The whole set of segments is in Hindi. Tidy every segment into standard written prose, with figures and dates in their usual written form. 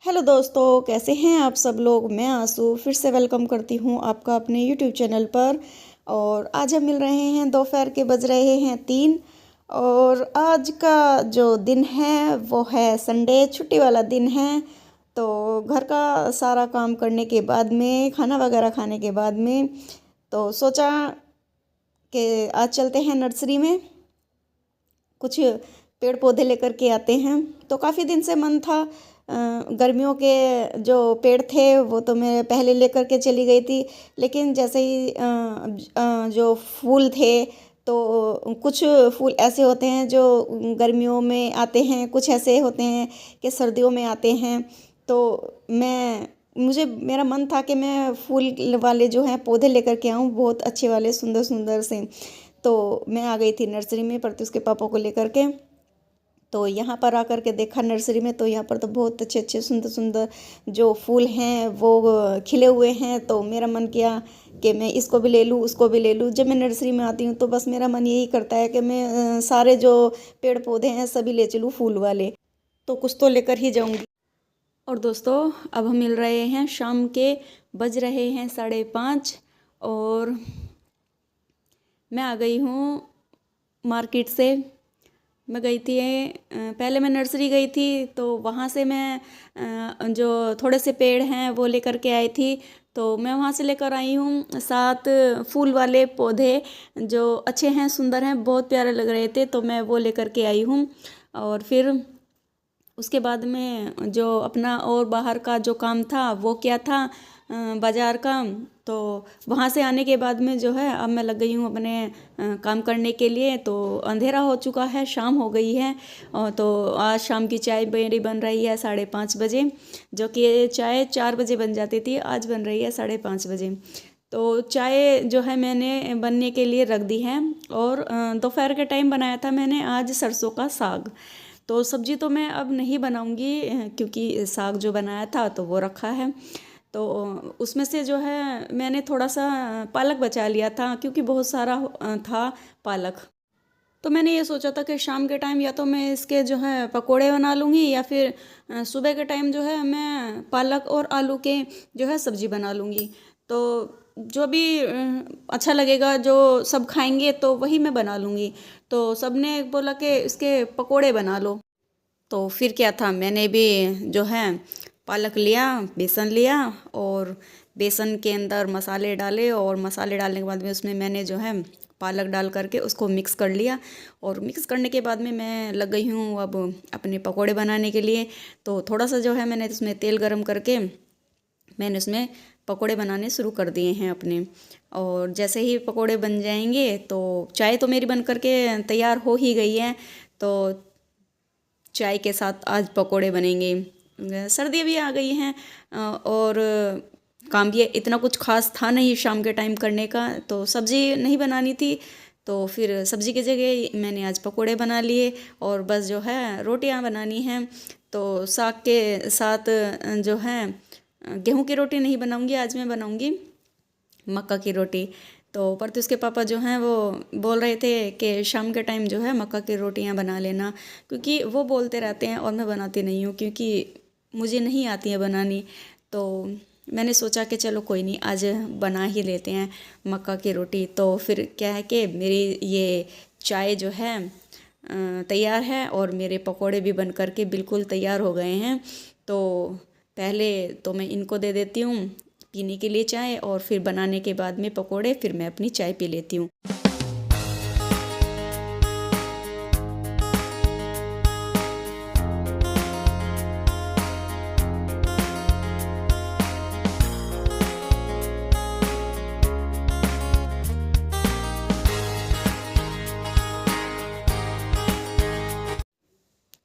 हेलो दोस्तों, कैसे हैं आप सब लोग। मैं आंसू फिर से वेलकम करती हूँ आपका अपने यूट्यूब चैनल पर। और आज हम मिल रहे हैं, दोपहर के बज रहे हैं 3। और आज का जो दिन है वो है संडे, छुट्टी वाला दिन है। तो घर का सारा काम करने के बाद में, खाना वगैरह खाने के बाद में, तो सोचा कि आज चलते हैं नर्सरी में, कुछ पेड़ पौधे लेकर के आते हैं। तो काफ़ी दिन से मन था। गर्मियों के जो पेड़ थे वो तो मैं पहले लेकर के चली गई थी, लेकिन जैसे ही जो फूल थे, तो कुछ फूल ऐसे होते हैं जो गर्मियों में आते हैं, कुछ ऐसे होते हैं कि सर्दियों में आते हैं। तो मुझे मेरा मन था कि मैं फूल वाले जो हैं पौधे लेकर के आऊँ, बहुत अच्छे वाले, सुंदर सुंदर से। तो मैं आ गई थी नर्सरी में प्रत्युष के पापा को लेकर के। तो यहाँ पर आकर के देखा नर्सरी में, तो यहाँ पर तो बहुत अच्छे अच्छे सुंदर सुंदर जो फूल हैं वो खिले हुए हैं। तो मेरा मन किया कि मैं इसको भी ले लूँ, उसको भी ले लूँ। जब मैं नर्सरी में आती हूँ तो बस मेरा मन यही करता है कि मैं सारे जो पेड़ पौधे हैं सभी ले चलूँ, फूल वाले। तो कुछ तो लेकर ही जाऊँगी। और दोस्तों, अब हम मिल रहे हैं शाम के, बज रहे हैं 5:30। और मैं आ गई हूँ मार्केट से। मैं गई थी, पहले मैं नर्सरी गई थी, तो वहाँ से मैं जो थोड़े से पेड़ हैं वो लेकर के आई थी। तो मैं वहाँ से लेकर आई हूँ 7 फूल वाले पौधे, जो अच्छे हैं, सुंदर हैं, बहुत प्यारे लग रहे थे। तो मैं वो लेकर के आई हूँ। और फिर उसके बाद में जो अपना और बाहर का जो काम था वो क्या था, बाज़ार का। तो वहाँ से आने के बाद में जो है, अब मैं लग गई हूँ अपने काम करने के लिए। तो अंधेरा हो चुका है, शाम हो गई है। और तो आज शाम की चाय मेरी बन रही है 5:30 बजे, जो कि चाय 4 बजे बन जाती थी, आज बन रही है 5:30 बजे। तो चाय जो है मैंने बनने के लिए रख दी है। और दोपहर के टाइम बनाया था मैंने आज सरसों का साग। तो सब्जी तो मैं अब नहीं बनाऊंगी, क्योंकि साग जो बनाया था तो वो रखा है। तो उसमें से जो है मैंने थोड़ा सा पालक बचा लिया था, क्योंकि बहुत सारा था पालक। तो मैंने ये सोचा था कि शाम के टाइम या तो मैं इसके जो है पकोड़े बना लूँगी, या फिर सुबह के टाइम जो है मैं पालक और आलू के जो है सब्जी बना लूँगी। तो जो भी अच्छा लगेगा, जो सब खाएंगे, तो वही मैं बना लूँगी। तो सबने बोला कि इसके पकोड़े बना लो। तो फिर क्या था, मैंने भी जो है पालक लिया, बेसन लिया, और बेसन के अंदर मसाले डाले, और मसाले डालने के बाद में उसमें मैंने जो है पालक डाल करके उसको मिक्स कर लिया। और मिक्स करने के बाद में मैं लग गई हूँ अब अपने पकोड़े बनाने के लिए। तो थोड़ा सा जो है मैंने उसमें तेल गरम करके मैंने उसमें पकोड़े बनाने शुरू कर दिए हैं अपने। और जैसे ही पकोड़े बन जाएंगे, तो चाय तो मेरी बन करके तैयार हो ही गई है। तो चाय के साथ आज पकोड़े बनेंगे। सर्दी भी आ गई हैं, और काम भी इतना कुछ खास था नहीं शाम के टाइम करने का, तो सब्ज़ी नहीं बनानी थी। तो फिर सब्ज़ी की जगह मैंने आज पकोड़े बना लिए। और बस जो है रोटियां बनानी हैं। तो साग के साथ जो है गेहूं की रोटी नहीं बनाऊंगी, आज मैं बनाऊंगी मक्का की रोटी। तो पर उसके पापा जो हैं वो बोल रहे थे कि शाम के टाइम जो है मक्का की रोटियां बना लेना, क्योंकि वो बोलते रहते हैं और मैं बनाती नहीं हूँ, क्योंकि मुझे नहीं आती है बनानी। तो मैंने सोचा कि चलो कोई नहीं, आज बना ही लेते हैं मक्का की रोटी। तो फिर क्या है कि मेरी ये चाय जो है तैयार है, और मेरे पकोड़े भी बन कर के बिल्कुल तैयार हो गए हैं। तो पहले तो मैं इनको दे देती हूँ पीने के लिए चाय, और फिर बनाने के बाद में पकोड़े, फिर मैं अपनी चाय पी लेती हूँ।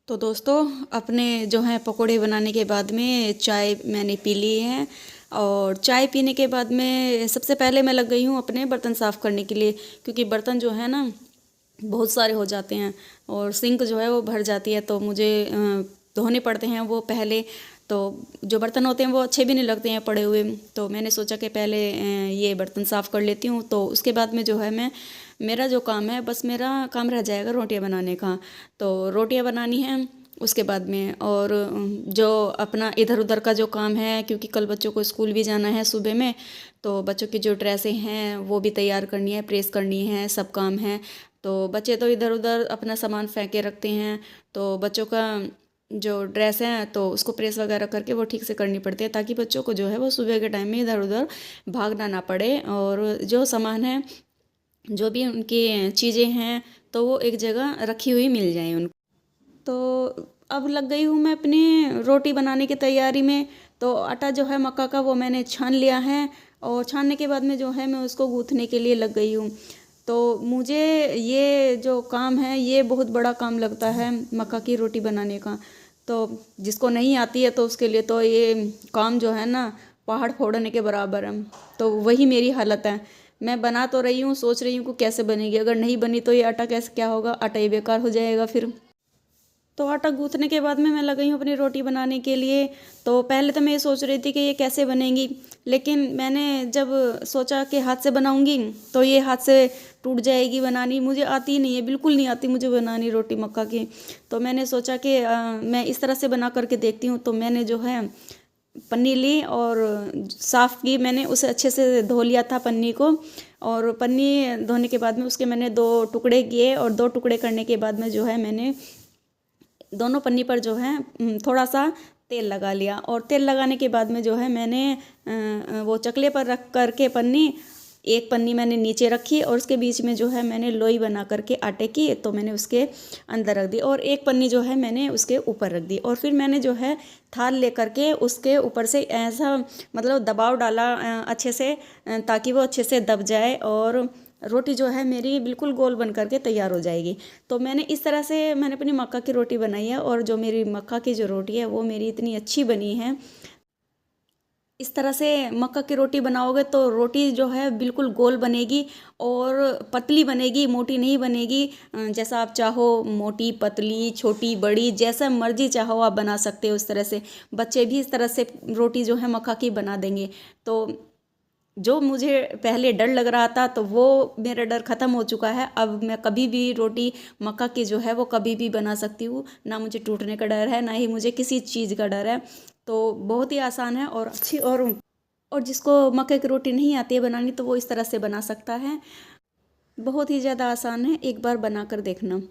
तो दोस्तों, अपने जो है पकोड़े बनाने के बाद में चाय मैंने पी ली है। और चाय पीने के बाद में सबसे पहले मैं लग गई हूँ अपने बर्तन साफ़ करने के लिए, क्योंकि बर्तन जो है ना बहुत सारे हो जाते हैं, और सिंक जो है वो भर जाती है। तो मुझे धोने पड़ते हैं वो पहले। तो जो बर्तन होते हैं वो अच्छे भी नहीं लगते हैं पड़े हुए। तो मैंने सोचा कि पहले ये बर्तन साफ़ कर लेती हूँ, तो उसके बाद में जो है मैं, मेरा जो काम है, बस मेरा काम रह जाएगा रोटियां बनाने का। तो रोटियां बनानी है, उसके बाद में और जो अपना इधर उधर का जो काम है, क्योंकि कल बच्चों को स्कूल भी जाना है सुबह में, तो बच्चों की जो ड्रेसें हैं वो भी तैयार करनी है, प्रेस करनी है, सब काम है। तो बच्चे तो इधर उधर अपना सामान फेंक के रखते हैं, तो बच्चों का जो ड्रेस है तो उसको प्रेस वगैरह करके वो ठीक से करनी पड़ती है, ताकि बच्चों को जो है वो सुबह के टाइम में इधर उधर भागना ना पड़े, और जो सामान है, जो भी उनकी चीज़ें हैं, तो वो एक जगह रखी हुई मिल जाए उनको। तो अब लग गई हूँ मैं अपनी रोटी बनाने की तैयारी में। तो आटा जो है मक्का का वो मैंने छान लिया है, और छानने के बाद में जो है मैं उसको गूँथने के लिए लग गई हूँ। तो मुझे ये जो काम है ये बहुत बड़ा काम लगता है, मक्का की रोटी बनाने का। तो जिसको नहीं आती है तो उसके लिए तो ये काम जो है ना पहाड़ फोड़ने के बराबर है। तो वही मेरी हालत है, मैं बना तो रही हूँ, सोच रही हूँ कि कैसे बनेगी, अगर नहीं बनी तो ये आटा कैसे क्या होगा, आटा ही बेकार हो जाएगा फिर। तो आटा गूँथने के बाद में मैं लग गई हूँ अपनी रोटी बनाने के लिए। तो पहले तो मैं ये सोच रही थी कि ये कैसे बनेगी, लेकिन मैंने जब सोचा कि हाथ से बनाऊंगी तो ये हाथ से टूट जाएगी बनानी, मुझे आती ही नहीं है, बिल्कुल नहीं आती मुझे बनानी रोटी मक्का की। तो मैंने सोचा कि मैं इस तरह से बना करके देखती हूँ। तो मैंने जो है पन्नी ली और साफ़ की, मैंने उसे अच्छे से धो लिया था पन्नी को, और पन्नी धोने के बाद में उसके मैंने 2 टुकड़े किए, और 2 टुकड़े करने के बाद में जो है मैंने दोनों पन्नी पर जो है थोड़ा सा तेल लगा लिया, और तेल लगाने के बाद में जो है मैंने वो चकले पर रख करके पन्नी, एक पन्नी मैंने नीचे रखी और उसके बीच में जो है मैंने लोई बना करके आटे की, तो मैंने उसके अंदर रख दी, और एक पन्नी जो है मैंने उसके ऊपर रख दी, और फिर मैंने जो है थाल ले करके उसके ऊपर से ऐसा मतलब दबाव डाला अच्छे से, ताकि वो अच्छे से दब जाए, और रोटी जो है मेरी बिल्कुल गोल बन करके तैयार हो जाएगी। तो मैंने इस तरह से मैंने अपनी मक्का की रोटी बनाई है, और जो मेरी मक्का की जो रोटी है वो मेरी इतनी अच्छी बनी है। इस तरह से मक्का की रोटी बनाओगे तो रोटी जो है बिल्कुल गोल बनेगी, और पतली बनेगी, मोटी नहीं बनेगी। जैसा आप चाहो, मोटी पतली छोटी बड़ी जैसा मर्जी चाहो आप बना सकते हो उस तरह से। बच्चे भी इस तरह से रोटी जो है मक्का की बना देंगे। तो जो मुझे पहले डर लग रहा था तो वो मेरा डर ख़त्म हो चुका है। अब मैं कभी भी रोटी मक्का की जो है वो कभी भी बना सकती हूँ, ना मुझे टूटने का डर है, ना ही मुझे किसी चीज़ का डर है। तो बहुत ही आसान है और अच्छी, और जिसको मक्के की रोटी नहीं आती है बनानी तो वो इस तरह से बना सकता है। बहुत ही ज़्यादा आसान है, एक बार बना कर देखना।